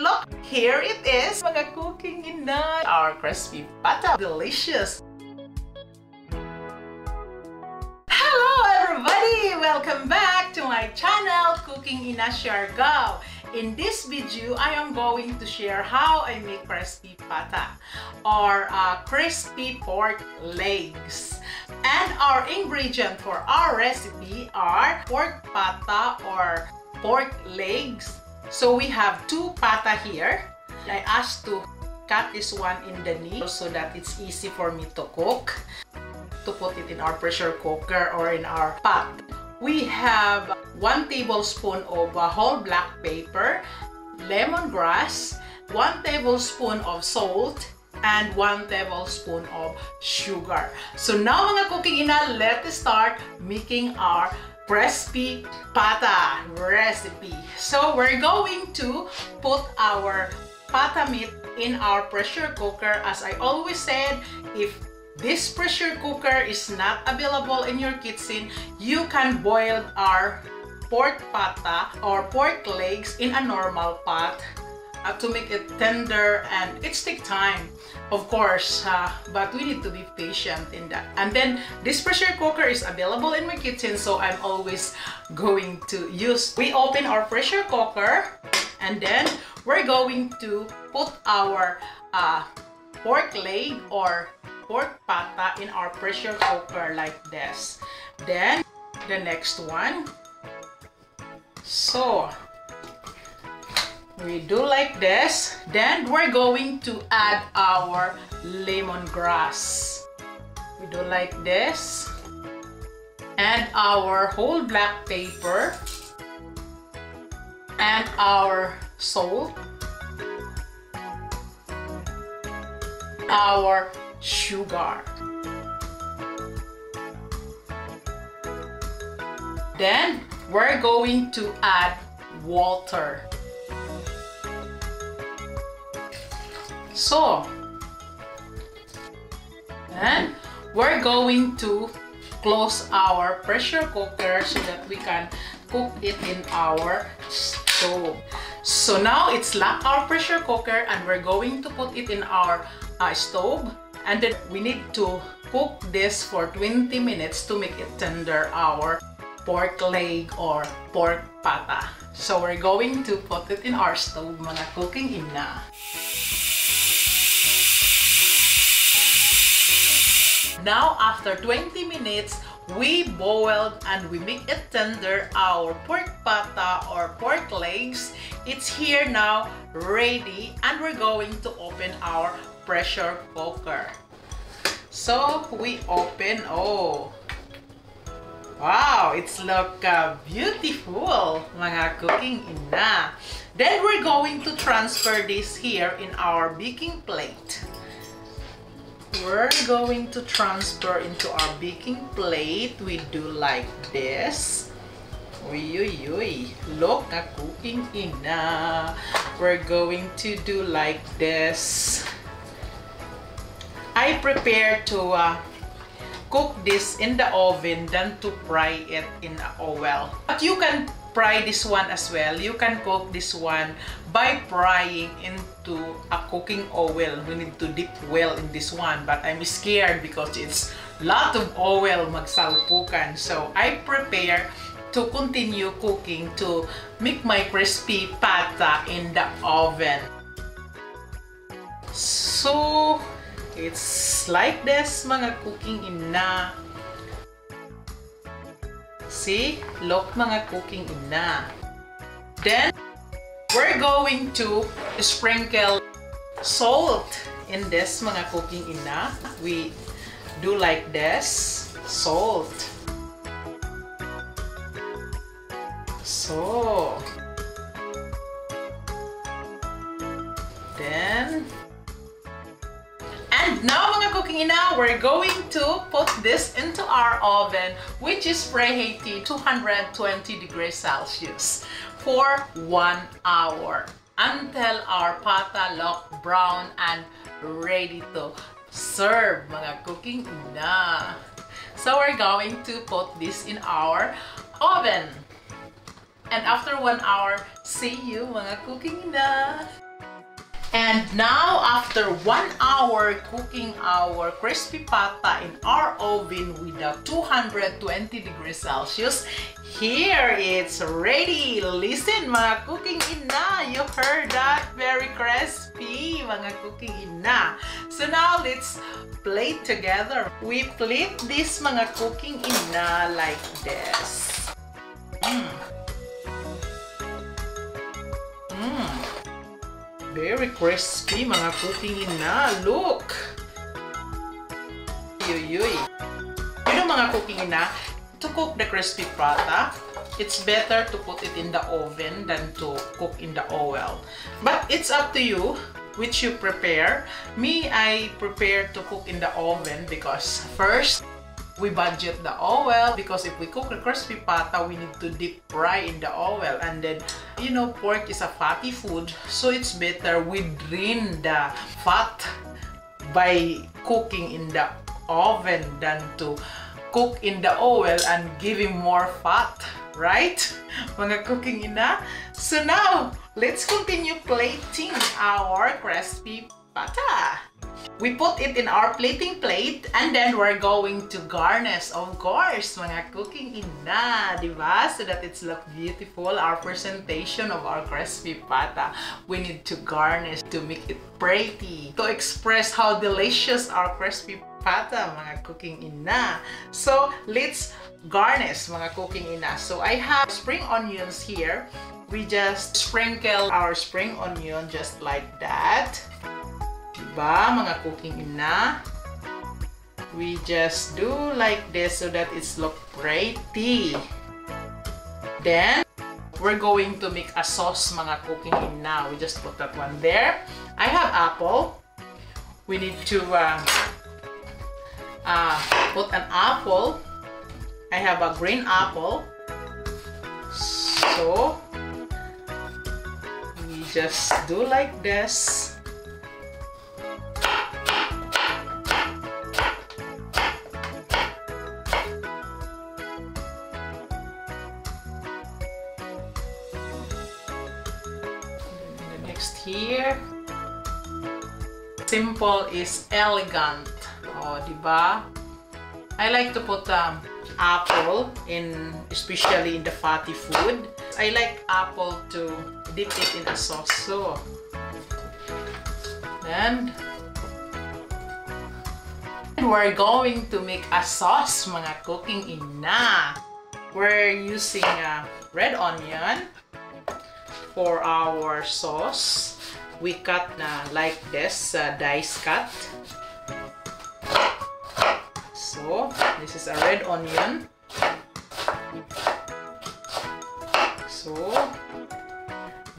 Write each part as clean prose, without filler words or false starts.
look, here it is, mga cooking ina, our crispy pata, delicious. Hello everybody, welcome back to my channel, Cooking Ina Siargao. In this video, I am going to share how I make crispy pata or crispy pork legs. And our ingredient for our recipe are pork pata or pork legs. So we have two pata here. I asked to cut this one in the knee so that it's easy for me to cook, to put it in our pressure cooker or in our pot. We have 1 tablespoon of whole black pepper, lemongrass, 1 tablespoon of salt, and 1 tablespoon of sugar. So now mga cooking ina, let's start making our crispy pata recipe. So we're going to put our pata meat in our pressure cooker. As I always said, if this pressure cooker is not available in your kitchen, you can boil our pork pata or pork legs in a normal pot to make it tender, and it takes time, of course, but we need to be patient in that. And then this pressure cooker is available in my kitchen, so I'm always going to use. We open our pressure cooker, and then we're going to put our pork leg or pork pata in our pressure cooker like this. Then the next one, so we do like this. Then we're going to add our lemongrass. We do like this, and our whole black pepper, and our salt, our sugar. Then we're going to add water. So, and we're going to close our pressure cooker so that we can cook it in our stove. So now it's locked our pressure cooker, and we're going to put it in our stove, and then we need to cook this for 20 minutes to make it tender, our pork leg or pork pata. So we're going to put it in our stove, mga cooking ina. Now after 20 minutes, we boiled and we make it tender our pork pata or pork legs. It's here now, ready, and we're going to open our pressure cooker. So we open. Oh wow, it's look beautiful, mga cooking ina. Then we're going to transfer this here in our baking plate. We're going to transfer into our baking plate. We do like this. Uy, uy, uy. Look, a cooking ina. We're going to do like this. I prepare to cook this in the oven than to fry it in oil. But you can fry this one as well. You can cook this one by frying into a cooking oil. We need to dip well in this one, but I'm scared because it's lot of oil magsalpukan. So I prepare to continue cooking to make my crispy pata in the oven. So it's like this, mga cooking ina. See? Look, mga cooking ina. Then, we're going to sprinkle salt in this, mga cooking ina. We do like this. Salt. So. Then, and now mga cooking ina, we're going to put this into our oven, which is preheated 220 degrees Celsius for 1 hour until our pata look brown and ready to serve, mga cooking ina. So we're going to put this in our oven. And after 1 hour, see you, mga cooking ina. And now, after 1 hour cooking our crispy pata in our oven with a 220 degrees Celsius, here it's ready. Listen, mga cooking ina, you heard that? Very crispy, mga cooking ina. So now let's plate together. We plate this, mga cooking ina, like this. Very crispy, mga cooking ina. Look! Yuy. You know, mga cooking ina, to cook the crispy pata, it's better to put it in the oven than to cook in the oil. But it's up to you which you prepare. Me, I prepare to cook in the oven because first, we budget the oil because if we cook the crispy pata, we need to deep fry in the oil. And then, you know, pork is a fatty food, so it's better we drain the fat by cooking in the oven than to cook in the oil and giving more fat, right? Mga cooking ina. So now, let's continue plating our crispy pata. We put it in our plating plate and then we're going to garnish, of course, mga cooking ina, diba? So that it's look beautiful, our presentation of our crispy pata. We need to garnish to make it pretty, to express how delicious our crispy pata, mga cooking ina. So let's garnish, mga cooking ina. So I have spring onions here. We just sprinkle our spring onion just like that. Diba, mga cooking ina? We just do like this so that it's look pretty. Then, we're going to make a sauce, mga cooking ina. We just put that one there. I have apple. We need to put an apple. I have a green apple. So, we just do like this. Here, simple is elegant. Oh, diba? I like to put apple in, especially in the fatty food. I like apple to dip it in a sauce. So, and we're going to make a sauce, mga cooking ina. We're using red onion for our sauce. We cut like this, dice cut. So, this is a red onion. So,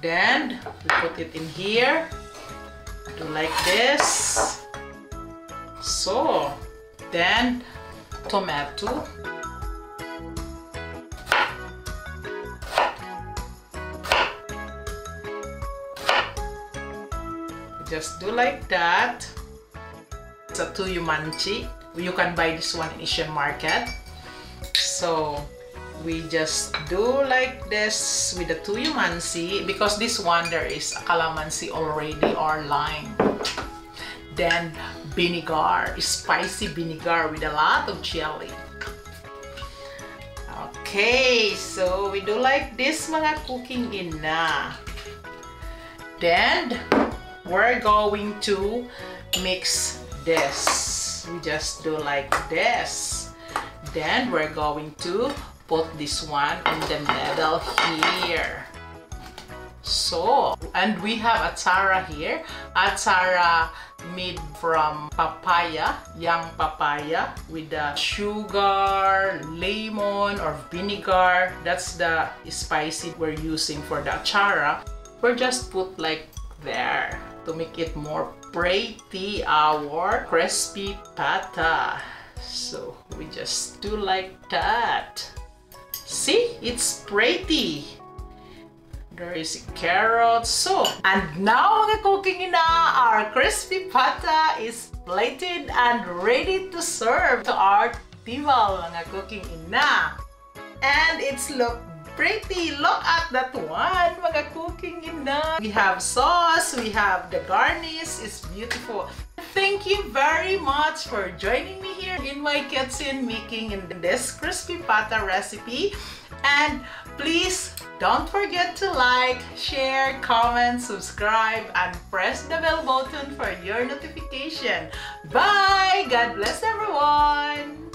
then we put it in here. Do like this. So, then tomato. Just do like that. It's a tuyo manchi. You can buy this one in Asian market. So we just do like this with the tuyo manchi because this one there is a calamansi already or lime. Then vinegar, spicy vinegar with a lot of chili. Okay, so we do like this, mga cooking ina. Then we're going to mix this. We just do like this. Then we're going to put this one in the middle here. So, and we have atsara here. Atsara made from papaya, young papaya, with the sugar, lemon, or vinegar. That's the spicy we're using for the atsara. We're just put like there to make it more pretty, our crispy pata. So we just do like that. See, it's pretty. There is carrot. So, and now, mga cooking ina, our crispy pata is plated and ready to serve to our table, mga cooking ina. And it's look pretty. Look at that one, mga cooking ina. We have sauce, we have the garnish. It's beautiful. Thank you very much for joining me here in my kitchen making this crispy pata recipe. And please don't forget to like, share, comment, subscribe, and press the bell button for your notification. Bye! God bless everyone!